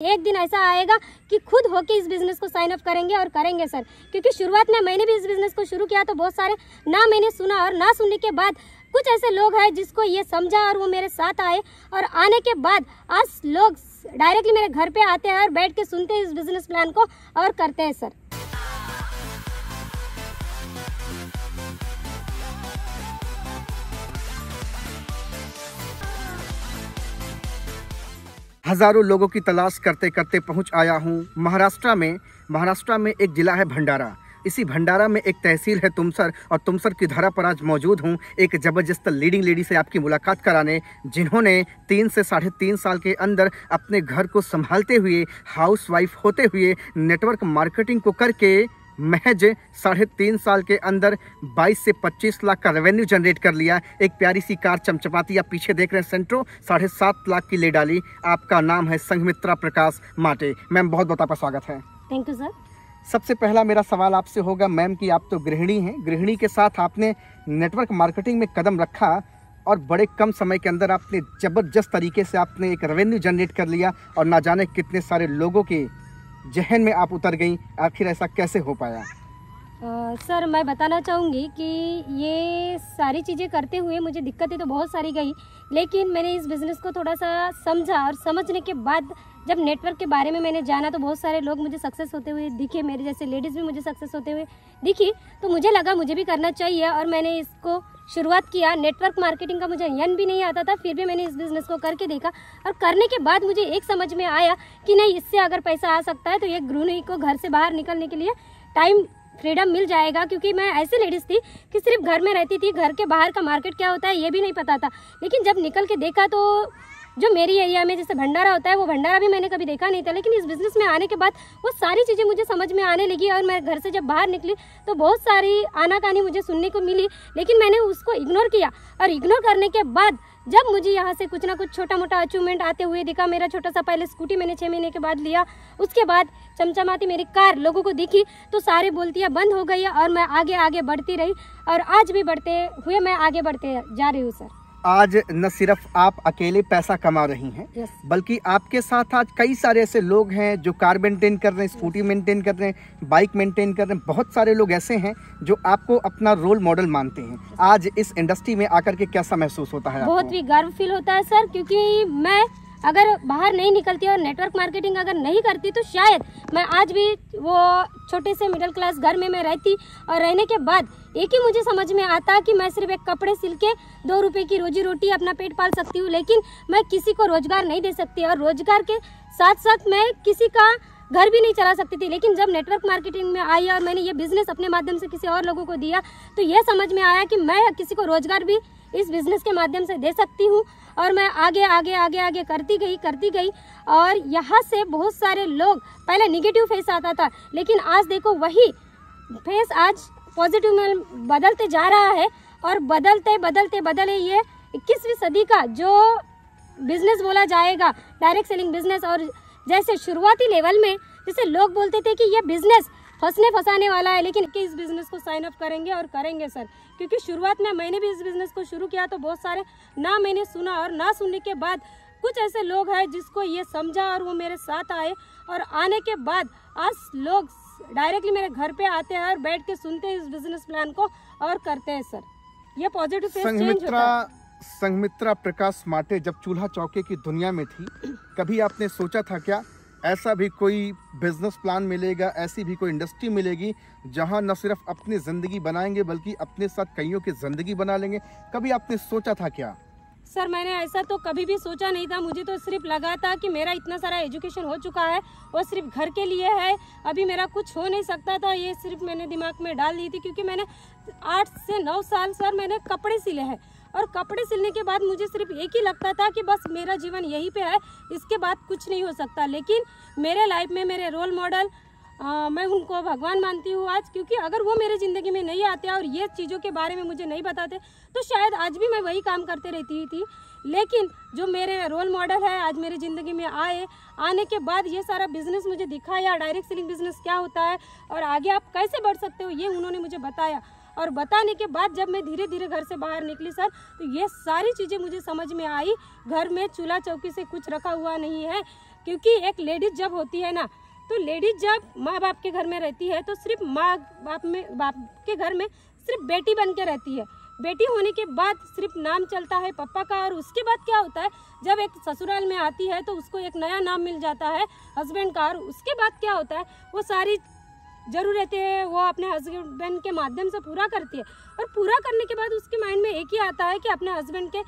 एक दिन ऐसा आएगा कि खुद होके इस बिज़नेस को साइन अप करेंगे और करेंगे सर, क्योंकि शुरुआत में मैंने भी इस बिज़नेस को शुरू किया तो बहुत सारे ना मैंने सुना और ना सुनने के बाद कुछ ऐसे लोग हैं जिसको ये समझा और वो मेरे साथ आए और आने के बाद आज लोग डायरेक्टली मेरे घर पे आते हैं और बैठ के सुनते हैं इस बिज़नेस प्लान को और करते हैं सर। हजारों लोगों की तलाश करते करते पहुंच आया हूं महाराष्ट्र में एक जिला है भंडारा। इसी भंडारा में एक तहसील है तुमसर और तुमसर की धरा पर आज मौजूद हूं एक ज़बरदस्त लीडिंग लेडी से आपकी मुलाकात कराने, जिन्होंने 3 से 3.5 साल के अंदर अपने घर को संभालते हुए, हाउसवाइफ होते हुए, नेटवर्क मार्केटिंग को करके महज 3.5 साल के अंदर 22 से 25 लाख का रेवेन्यू जनरेट कर लिया। एक प्यारी सी कार चमचमाती आप पीछे देख रहे हैं सेंट्रो 7.5 लाख की ले डाली। आपका नाम है संघमित्रा प्रकाश माटे। मैम बहुत बहुत आपका स्वागत है। Thank you sir. सबसे पहला मेरा सवाल आपसे होगा मैम कि आप तो गृहिणी हैं, गृहिणी के साथ आपने नेटवर्क मार्केटिंग में कदम रखा और बड़े कम समय के अंदर आपने ज़बरदस्त तरीके से आपने एक रेवेन्यू जनरेट कर लिया और ना जाने कितने सारे लोगों के जहन में आप उतर गई। आखिर ऐसा कैसे हो पाया? सर मैं बताना चाहूँगी कि ये सारी चीज़ें करते हुए मुझे दिक्कतें तो बहुत सारी गई, लेकिन मैंने इस बिज़नेस को थोड़ा सा समझा और समझने के बाद जब नेटवर्क के बारे में मैंने जाना तो बहुत सारे लोग मुझे सक्सेस होते हुए दिखे, मेरे जैसे लेडीज़ भी मुझे सक्सेस होते हुए दिखी, तो मुझे लगा मुझे भी करना चाहिए और मैंने इसको शुरुआत किया। नेटवर्क मार्केटिंग का मुझे यन भी नहीं आता था, फिर भी मैंने इस बिज़नेस को करके देखा और करने के बाद मुझे एक समझ में आया कि नहीं, इससे अगर पैसा आ सकता है तो एक गृहिणी को घर से बाहर निकलने के लिए टाइम फ्रीडम मिल जाएगा। क्योंकि मैं ऐसी लेडीज़ थी कि सिर्फ घर में रहती थी, घर के बाहर का मार्केट क्या होता है ये भी नहीं पता था, लेकिन जब निकल के देखा तो जो मेरी एरिया में जैसे भंडारा होता है वो भंडारा भी मैंने कभी देखा नहीं था, लेकिन इस बिज़नेस में आने के बाद वो सारी चीज़ें मुझे समझ में आने लगी और मैं घर से जब बाहर निकली तो बहुत सारी आनाकानी मुझे सुनने को मिली, लेकिन मैंने उसको इग्नोर किया और इग्नोर करने के बाद जब मुझे यहाँ से कुछ ना कुछ छोटा मोटा अचीवमेंट आते हुए दिखा, मेरा छोटा सा पहले स्कूटी मैंने 6 महीने के बाद लिया, उसके बाद चमचमाती मेरी कार लोगों को दिखी तो सारी बोलतियाँ बंद हो गई और मैं आगे आगे बढ़ती रही और आज भी बढ़ते हुए मैं आगे बढ़ते जा रही हूँ सर। आज न सिर्फ आप अकेले पैसा कमा रही हैं, बल्कि आपके साथ आज कई सारे ऐसे लोग हैं जो कार मेंटेन कर रहे हैं, स्कूटी मेंटेन कर रहे हैं, बाइक मेंटेन कर रहे हैं। बहुत सारे लोग ऐसे हैं जो आपको अपना रोल मॉडल मानते हैं। आज इस इंडस्ट्री में आकर के कैसा महसूस होता है? बहुत भी गर्व फील होता है सर, क्योंकि मैं अगर बाहर नहीं निकलती और नेटवर्क मार्केटिंग अगर नहीं करती तो शायद मैं आज भी वो छोटे से मिडिल क्लास घर में मैं रहती और रहने के बाद एक ही मुझे समझ में आता कि मैं सिर्फ एक कपड़े सिल के 2 रुपये की रोजी रोटी अपना पेट पाल सकती हूँ, लेकिन मैं किसी को रोजगार नहीं दे सकती और रोजगार के साथ साथ मैं किसी का घर भी नहीं चला सकती थी। लेकिन जब नेटवर्क मार्केटिंग में आई और मैंने ये बिज़नेस अपने माध्यम से किसी और लोगों को दिया तो ये समझ में आया कि मैं किसी को रोजगार भी इस बिज़नेस के माध्यम से दे सकती हूँ और मैं आगे आगे आगे आगे करती गई और यहाँ से बहुत सारे लोग, पहले निगेटिव फेस आता था लेकिन आज देखो वही फेस आज पॉजिटिव में बदलते जा रहा है और बदलते ये 21वीं सदी का जो बिज़नेस बोला जाएगा डायरेक्ट सेलिंग बिज़नेस। और जैसे शुरुआती लेवल में जैसे लोग बोलते थे कि ये बिज़नेस फंसाने वाला है, लेकिन इस बिज़नेस को साइन अप करेंगे और करेंगे सर, क्योंकि शुरुआत में मैंने भी इस बिज़नेस को शुरू किया तो बहुत सारे ना मैंने सुना और ना सुनने के बाद कुछ ऐसे लोग हैं जिसको ये समझा और वो मेरे साथ आए और आने के बाद आज लोग डायरेक्टली मेरे घर पे आते हैं और बैठ के सुनते हैं इस बिज़नेस प्लान को और करते हैं सर। ये पॉजिटिव फेस चेंज होता है। संघमित्रा प्रकाश माटे जब चूल्हा चौके की दुनिया में थी, कभी आपने सोचा था क्या ऐसा भी कोई बिजनेस प्लान मिलेगा, ऐसी भी कोई इंडस्ट्री मिलेगी जहां न सिर्फ अपनी ज़िंदगी बनाएंगे बल्कि अपने साथ कईयों की ज़िंदगी बना लेंगे? कभी आपने सोचा था क्या? सर मैंने ऐसा तो कभी भी सोचा नहीं था। मुझे तो सिर्फ लगा था कि मेरा इतना सारा एजुकेशन हो चुका है वो सिर्फ घर के लिए है, अभी मेरा कुछ हो नहीं सकता था। ये सिर्फ मैंने दिमाग में डाल दी थी, क्योंकि मैंने 8 से 9 साल सर मैंने कपड़े सिले हैं और कपड़े सिलने के बाद मुझे सिर्फ एक ही लगता था कि बस मेरा जीवन यहीं पे है, इसके बाद कुछ नहीं हो सकता। लेकिन मेरे लाइफ में मेरे रोल मॉडल मैं उनको भगवान मानती हूँ आज, क्योंकि अगर वो मेरे ज़िंदगी में नहीं आते और ये चीज़ों के बारे में मुझे नहीं बताते तो शायद आज भी मैं वही काम करते रहती थी। लेकिन जो मेरे रोल मॉडल है आज मेरी ज़िंदगी में आने के बाद ये सारा बिज़नेस मुझे दिखाया, डायरेक्ट सेलिंग बिज़नेस क्या होता है और आगे आप कैसे बढ़ सकते हो, ये उन्होंने मुझे बताया। और बताने के बाद जब मैं धीरे धीरे घर से बाहर निकली सर, तो ये सारी चीज़ें मुझे समझ में आई। घर में चूल्हा चौकी से कुछ रखा हुआ नहीं है, क्योंकि एक लेडीज जब होती है ना, तो लेडीज जब माँ बाप के घर में रहती है तो सिर्फ माँ बाप के घर में सिर्फ बेटी बन के रहती है। बेटी होने के बाद सिर्फ नाम चलता है पापा का, और उसके बाद क्या होता है, जब एक ससुराल में आती है तो उसको एक नया नाम मिल जाता है हस्बैंड का, और उसके बाद क्या होता है, वो सारी ज़रूरतें वो अपने हस्बैंड के माध्यम से पूरा करती है, और पूरा करने के बाद उसके माइंड में एक ही आता है कि अपने हस्बैंड के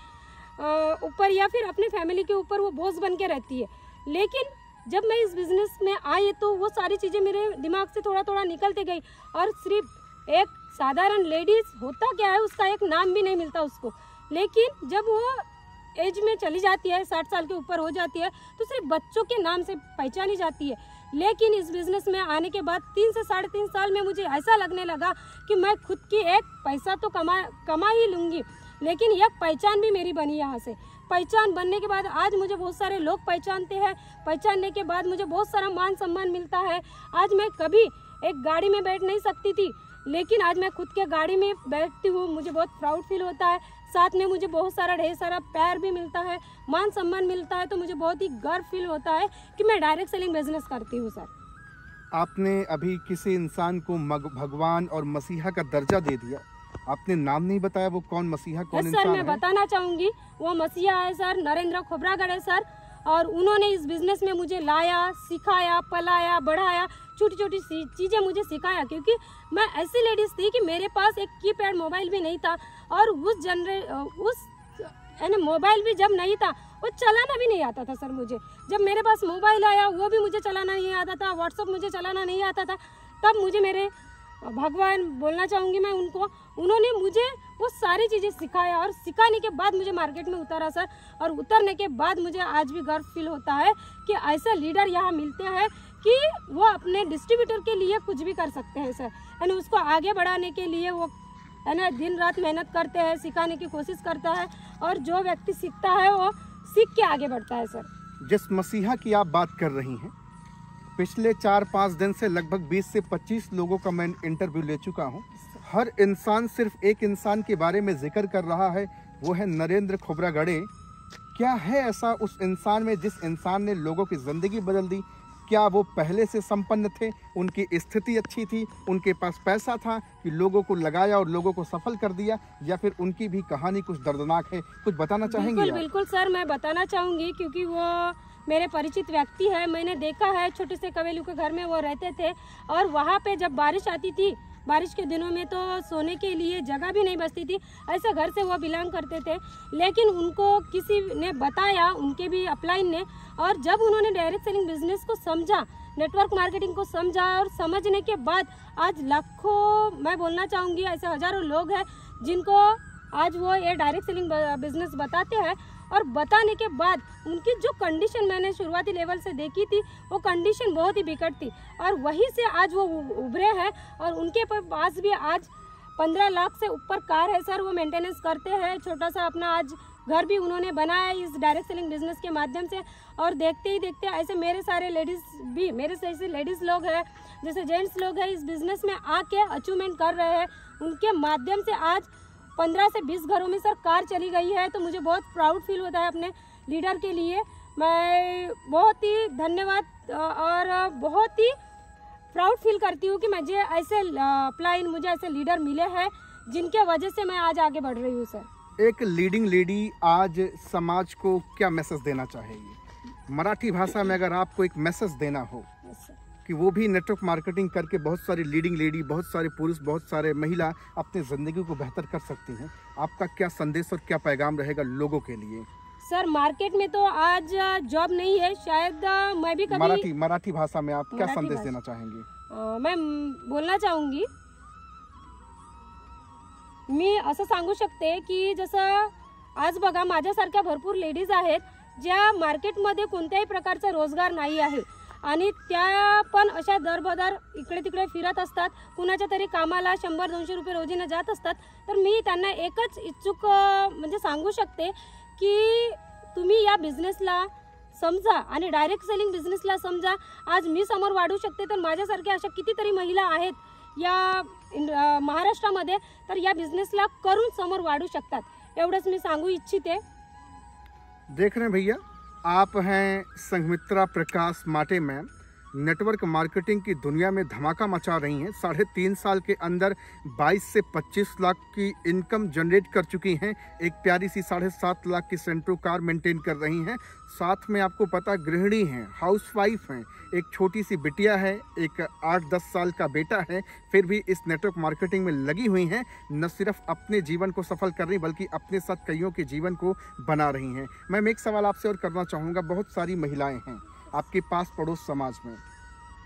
ऊपर या फिर अपने फैमिली के ऊपर वो बोझ बन के रहती है। लेकिन जब मैं इस बिज़नेस में आई तो वो सारी चीज़ें मेरे दिमाग से थोड़ा थोड़ा निकलते गई, और सिर्फ एक साधारण लेडीज़ होता क्या है, उसका एक नाम भी नहीं मिलता उसको। लेकिन जब वो एज में चली जाती है, 60 साल के ऊपर हो जाती है, तो सिर्फ बच्चों के नाम से पहचानी जाती है। लेकिन इस बिज़नेस में आने के बाद 3 से 3.5 साल में मुझे ऐसा लगने लगा कि मैं खुद की एक पैसा तो कमा ही लूँगी, लेकिन एक पहचान भी मेरी बनी यहाँ से। पहचान बनने के बाद आज मुझे बहुत सारे लोग पहचानते हैं, पहचानने के बाद मुझे बहुत सारा मान सम्मान मिलता है। आज मैं कभी एक गाड़ी में बैठ नहीं सकती थी, लेकिन आज मैं खुद के गाड़ी में बैठती हूँ, मुझे बहुत प्राउड फील होता है। साथ में मुझे बहुत सारा ढेर सारा प्यार भी मिलता है, मान सम्मान मिलता है, तो मुझे बहुत ही गर्व फील होता है कि मैं डायरेक्ट सेलिंग बिजनेस करती हूँ। सर, आपने अभी किसी इंसान को भगवान और मसीहा का दर्जा दे दिया, आपने नाम नहीं बताया वो कौन मसीहा कौन इंसान है? सर, मैं बताना चाहूँगी, वो मसीहा है सर, नरेंद्र खोबरागढ़ है सर, और उन्होंने इस बिज़नेस में मुझे लाया, सिखाया, पलाया, बढ़ाया, छोटी छोटी चीज़ें मुझे सिखाया। क्योंकि मैं ऐसी लेडीज़ थी कि मेरे पास एक कीपैड मोबाइल भी नहीं था, और उस मोबाइल भी जब नहीं था, वो चलाना भी नहीं आता था सर मुझे। जब मेरे पास मोबाइल आया वो भी मुझे चलाना नहीं आता था, व्हाट्सअप मुझे चलाना नहीं आता था, तब मुझे मेरे भगवान बोलना चाहूँगी मैं उनको, उन्होंने मुझे वो सारी चीज़ें सिखाया, और सिखाने के बाद मुझे मार्केट में उतारा सर। और उतरने के बाद मुझे आज भी गर्व फील होता है कि ऐसे लीडर यहाँ मिलते हैं कि वो अपने डिस्ट्रीब्यूटर के लिए कुछ भी कर सकते हैं सर, यानी उसको आगे बढ़ाने के लिए वो है ना दिन रात मेहनत करते हैं, सिखाने की कोशिश करता है, और जो व्यक्ति सीखता है वो सीख के आगे बढ़ता है सर। जिस मसीहा की आप बात कर रही हैं, पिछले 4-5 दिन से लगभग 20 से 25 लोगों का मैं इंटरव्यू ले चुका हूं। हर इंसान सिर्फ एक इंसान के बारे में जिक्र कर रहा है, वो है नरेंद्र खोबरागढ़े। क्या है ऐसा उस इंसान में जिस इंसान ने लोगों की ज़िंदगी बदल दी? क्या वो पहले से संपन्न थे, उनकी स्थिति अच्छी थी, उनके पास पैसा था कि लोगों को लगाया और लोगों को सफल कर दिया, या फिर उनकी भी कहानी कुछ दर्दनाक है? कुछ बताना चाहेंगे? बिल्कुल बिल्कुल सर, मैं बताना चाहूँगी, क्योंकि वो मेरे परिचित व्यक्ति है, मैंने देखा है, छोटे से कवेलू के घर में वो रहते थे, और वहाँ पे जब बारिश आती थी, बारिश के दिनों में तो सोने के लिए जगह भी नहीं बचती थी, ऐसे घर से वो बिलोंग करते थे। लेकिन उनको किसी ने बताया, उनके भी अपलाइन ने, और जब उन्होंने डायरेक्ट सेलिंग बिजनेस को समझा, नेटवर्क मार्केटिंग को समझा, और समझने के बाद आज लाखों, मैं बोलना चाहूँगी ऐसे हजारों लोग हैं जिनको आज वो ये डायरेक्ट सेलिंग बिजनेस बताते हैं। और बताने के बाद उनकी जो कंडीशन मैंने शुरुआती लेवल से देखी थी, वो कंडीशन बहुत ही बिकट थी, और वहीं से आज वो उभरे हैं, और उनके पास भी आज 15 लाख से ऊपर कार है सर। वो मेंटेनेंस करते हैं, छोटा सा अपना आज घर भी उन्होंने बनाया इस डायरेक्ट सेलिंग बिजनेस के माध्यम से। और देखते ही देखते ऐसे मेरे सारे लेडीज़ भी, मेरे से ऐसे लेडीज़ लोग हैं, जैसे जेंट्स लोग हैं, इस बिज़नेस में आके अचीवमेंट कर रहे हैं। उनके माध्यम से आज 15 से 20 घरों में सर कार चली गई है, तो मुझे बहुत प्राउड फील होता है अपने लीडर के लिए। मैं बहुत ही धन्यवाद और बहुत ही प्राउड फील करती हूँ कि मुझे ऐसे मुझे ऐसे लीडर मिले हैं जिनके वजह से मैं आज आगे बढ़ रही हूँ सर। एक लीडिंग लेडी आज समाज को क्या मैसेज देना चाहेगी? मराठी भाषा में अगर आपको एक मैसेज देना हो कि वो भी नेटवर्क मार्केटिंग करके बहुत सारी लीडिंग लेडी, बहुत सारे पुरुष, बहुत सारे महिला अपनी ज़िंदगी को बेहतर कर सकती हैं, आपका क्या संदेश और क्या पैगाम रहेगा लोगों के लिए? सर, मार्केट में तो आज जॉब नहीं है, शायद मैं भी कभी मराठी भाषा में आप क्या संदेश देना चाहेंगे? मैं बोलना चाहूँगी, मी असं सांगू शकते की जसं आज बघा माझ्यासारख्या भरपूर लेडीज आहेत ज्या मार्केटमध्ये कोणत्याही प्रकारचा रोजगार नाही आहे आणि त्या पण अशा दरबदर इकडे तिकडे फिरत असतात, कुणाच्या तरी कामाला 100-200 रुपये रोजीने जात असतात। तर मी त्यांना एकच इच्छुक म्हणजे सांगू शकते की तुम्ही या बिझनेसला समजा आणि डायरेक्ट सेलिंग बिझनेसला समजा। आज मी समोर वाढू शकते, तर माझ्यासारख्या अशा कितीतरी महिला आहेत या महाराष्ट्रामध्ये, तर या बिझनेसला करून समोर वाढू शकतात, एवढंच मी सांगू इच्छिते। देख रहे हैं भैया, आप हैं संघमित्रा प्रकाश माटे मैम, नेटवर्क मार्केटिंग की दुनिया में धमाका मचा रही हैं। 3.5 साल के अंदर 22 से 25 लाख की इनकम जनरेट कर चुकी हैं। एक प्यारी सी 7.5 लाख की सेंट्रो कार मेंटेन कर रही हैं। साथ में आपको पता गृहिणी हैं, हाउसवाइफ हैं, एक छोटी सी बिटिया है, एक 8-10 साल का बेटा है, फिर भी इस नेटवर्क मार्केटिंग में लगी हुई हैं। न सिर्फ अपने जीवन को सफल कर रही बल्कि अपने साथ कईयों के जीवन को बना रही हैं। मैम एक सवाल आपसे और करना चाहूँगा, बहुत सारी महिलाएं हैं आपके पास पड़ोस समाज में,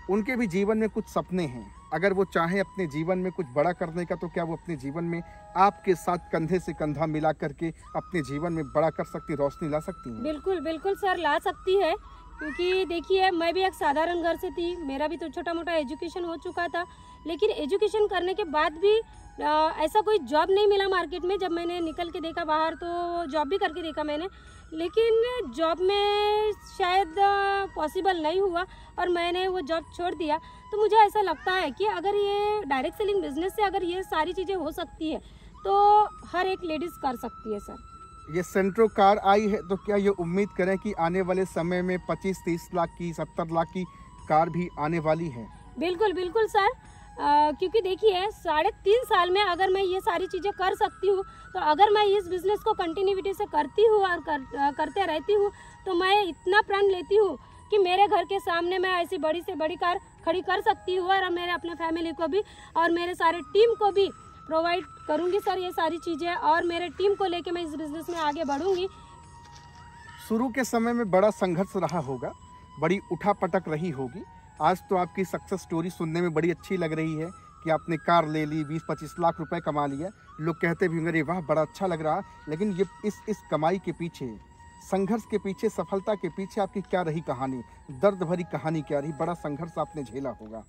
उनके भी जीवन में कुछ सपने हैं। अगर वो चाहें अपने जीवन में कुछ बड़ा करने का तो क्या वो अपने जीवन में आपके साथ कंधे से कंधा मिला करके अपने जीवन में बड़ा कर सकती, रोशनी ला सकती हैं? बिल्कुल बिल्कुल सर, ला सकती है। क्योंकि देखिए, मैं भी एक साधारण घर से थी, मेरा भी तो छोटा मोटा एजुकेशन हो चुका था, लेकिन एजुकेशन करने के बाद भी ऐसा कोई जॉब नहीं मिला मार्केट में। जब मैंने निकल के देखा बाहर तो जॉब भी करके देखा मैंने, लेकिन जॉब में शायद पॉसिबल नहीं हुआ और मैंने वो जॉब छोड़ दिया। तो मुझे ऐसा लगता है कि अगर ये डायरेक्ट सेलिंग बिजनेस से अगर ये सारी चीज़ें हो सकती है तो हर एक लेडीज़ कर सकती है सर। ये सेंट्रो कार आई है तो क्या ये उम्मीद करें कि आने वाले समय में 25-30 लाख की, 70 लाख की कार भी आने वाली है? बिल्कुल बिल्कुल सर, क्योंकि देखिए 3.5 साल में अगर मैं ये सारी चीज़ें कर सकती हूँ तो अगर मैं इस बिज़नेस को कंटिन्यूटी से करती हूँ और करते रहती हूँ तो मैं इतना प्रण लेती हूँ कि मेरे घर के सामने मैं ऐसी बड़ी से बड़ी कार खड़ी कर सकती हूँ और मेरे अपने फैमिली को भी और मेरे सारे टीम को भी प्रोवाइड करूँगी सर ये सारी चीज़ें, और मेरे टीम को लेके मैं इस बिज़नेस में आगे बढ़ूँगी। शुरू के समय में बड़ा संघर्ष रहा होगा, बड़ी उठापटक रही होगी। आज तो आपकी सक्सेस स्टोरी सुनने में बड़ी अच्छी लग रही है कि आपने कार ले ली, 20-25 लाख रुपए कमा लिया। लोग कहते भी होंगे वाह बड़ा अच्छा लग रहा, लेकिन ये इस कमाई के पीछे, संघर्ष के पीछे, सफलता के पीछे आपकी क्या रही कहानी, दर्द भरी कहानी क्या रही? बड़ा संघर्ष आपने झेला होगा।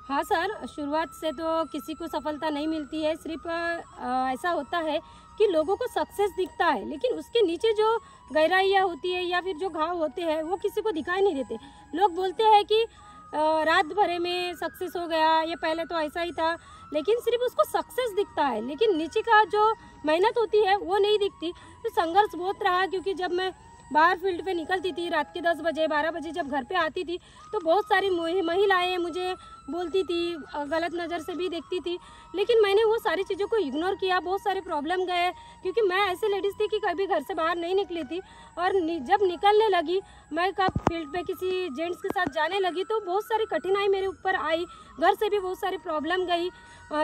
हाँ सर, शुरुआत से तो किसी को सफलता नहीं मिलती है। सिर्फ ऐसा होता है कि लोगों को सक्सेस दिखता है, लेकिन उसके नीचे जो गहराइयाँ होती है या फिर जो घाव होते हैं वो किसी को दिखाई नहीं देते। लोग बोलते हैं कि रात भरे में सक्सेस हो गया, ये पहले तो ऐसा ही था, लेकिन सिर्फ उसको सक्सेस दिखता है, लेकिन नीचे का जो मेहनत होती है वो नहीं दिखती। तो संघर्ष बहुत रहा, क्योंकि जब मैं बाहर फील्ड पे निकलती थी रात के 10 बजे 12 बजे जब घर पे आती थी तो बहुत सारी महिलाएं मुझे बोलती थी, गलत नज़र से भी देखती थी, लेकिन मैंने वो सारी चीज़ों को इग्नोर किया। बहुत सारे प्रॉब्लम गए, क्योंकि मैं ऐसे लेडीज़ थी कि कभी घर से बाहर नहीं निकली थी, और जब निकलने लगी मैं कब फील्ड पे किसी जेंट्स के साथ जाने लगी तो बहुत सारी कठिनाई मेरे ऊपर आई। घर से भी बहुत सारी प्रॉब्लम गई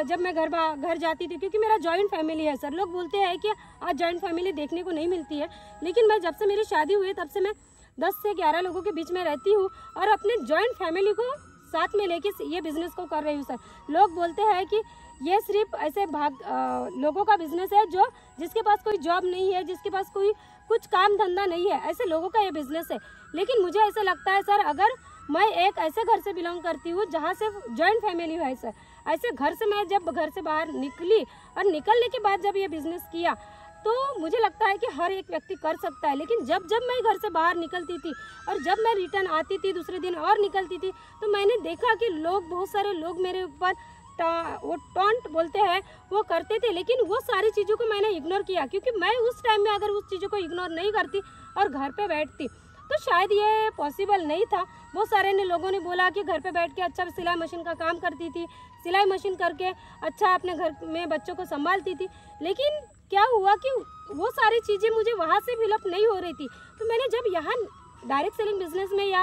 जब मैं घर जाती थी, क्योंकि मेरा जॉइंट फैमिली है सर। लोग बोलते हैं कि आज जॉइंट फैमिली देखने को नहीं मिलती है, लेकिन मैं जब से मेरी शादी हुई तब से मैं 10 से 11 लोगों के बीच में रहती हूँ और अपने जॉइंट फैमिली को साथ में लेके ये बिज़नेस को कर रही हूँ सर। लोग बोलते हैं कि ये सिर्फ ऐसे लोगों का बिज़नेस है जिसके पास कोई जॉब नहीं है, जिसके पास कोई कुछ काम धंधा नहीं है, ऐसे लोगों का ये बिज़नेस है। लेकिन मुझे ऐसा लगता है सर, अगर मैं एक ऐसे घर से बिलोंग करती हूँ जहाँ से जॉइंट फैमिली है सर, ऐसे घर से मैं जब घर से बाहर निकली और निकलने के बाद जब ये बिज़नेस किया तो मुझे लगता है कि हर एक व्यक्ति कर सकता है। लेकिन जब मैं घर से बाहर निकलती थी और जब मैं रिटर्न आती थी दूसरे दिन और निकलती थी तो मैंने देखा कि बहुत सारे लोग मेरे ऊपर वो टॉन्ट बोलते हैं वो करते थे, लेकिन वो सारी चीज़ों को मैंने इग्नोर किया, क्योंकि मैं उस टाइम में अगर उस चीज़ों को इग्नोर नहीं करती और घर पे बैठती तो शायद ये पॉसिबल नहीं था। बहुत सारे लोगों ने बोला कि घर पे बैठ के अच्छा सिलाई मशीन का काम करती थी, सिलाई मशीन करके अच्छा अपने घर में बच्चों को संभालती थी, लेकिन क्या हुआ कि वो सारी चीज़ें मुझे वहाँ से फिलअप नहीं हो रही थी। तो मैंने जब यहाँ डायरेक्ट सेलिंग बिजनेस में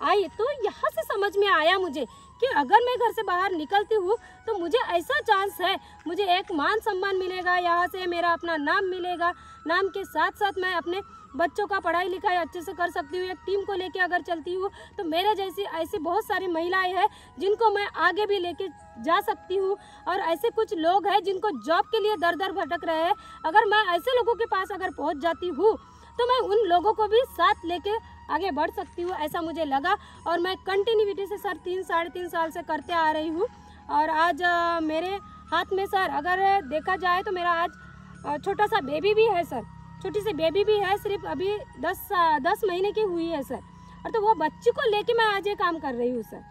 आई तो यहाँ से समझ में आया मुझे कि अगर मैं घर से बाहर निकलती हूँ तो मुझे ऐसा चांस है, मुझे एक मान सम्मान मिलेगा, यहाँ से मेरा अपना नाम मिलेगा, नाम के साथ साथ मैं अपने बच्चों का पढ़ाई लिखाई अच्छे से कर सकती हूँ। एक टीम को लेके अगर चलती हूँ तो मेरे जैसी ऐसी बहुत सारी महिलाएं हैं जिनको मैं आगे भी लेके जा सकती हूँ, और ऐसे कुछ लोग हैं जिनको जॉब के लिए दर दर भटक रहे हैं। अगर मैं ऐसे लोगों के पास अगर पहुँच जाती हूँ तो मैं उन लोगों को भी साथ लेके आगे बढ़ सकती हूँ, ऐसा मुझे लगा। और मैं कंटिन्यूटी से सर 3-3.5 साल से करते आ रही हूँ, और आज मेरे हाथ में सर अगर देखा जाए तो मेरा आज छोटा सा बेबी भी है सर, छोटी सी बेबी भी है, सिर्फ अभी 10 महीने की हुई है सर, और तो वो बच्ची को लेके मैं आज ये काम कर रही हूँ सर।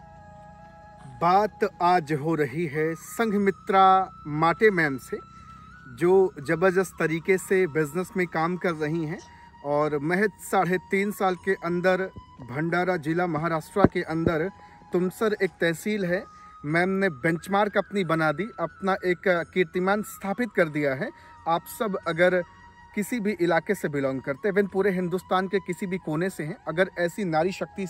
बात आज हो रही है संघमित्रा माटे मैम से, जो ज़बरदस्त तरीके से बिजनेस में काम कर रही हैं और महज 3.5 साल के अंदर भंडारा जिला महाराष्ट्र के अंदर तुमसर एक तहसील है, मैम ने बेंचमार्क अपनी बना दी, अपना एक कीर्तिमान स्थापित कर दिया है। आप सब अगर किसी भी इलाके से बिलोंग करते हैं, पूरे हिंदुस्तान के किसी भी कोने से हैं, अगर ऐसी नारी शक्ति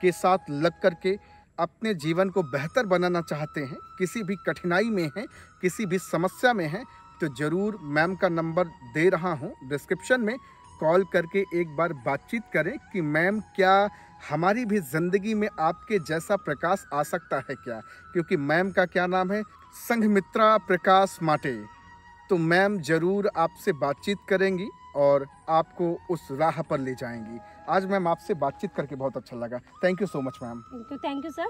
के साथ लग करके अपने जीवन को बेहतर बनाना चाहते हैं, किसी भी कठिनाई में हैं, किसी भी समस्या में हैं, तो ज़रूर मैम का नंबर दे रहा हूं डिस्क्रिप्शन में, कॉल करके एक बार बातचीत करें कि मैम क्या हमारी भी ज़िंदगी में आपके जैसा प्रकाश आ सकता है क्या, क्योंकि मैम का क्या नाम है, संघमित्रा प्रकाश माटे। तो मैम ज़रूर आपसे बातचीत करेंगी और आपको उस राह पर ले जाएंगी। आज मैम आपसे बातचीत करके बहुत अच्छा लगा। Thank you so much ma'am. Thank you sir.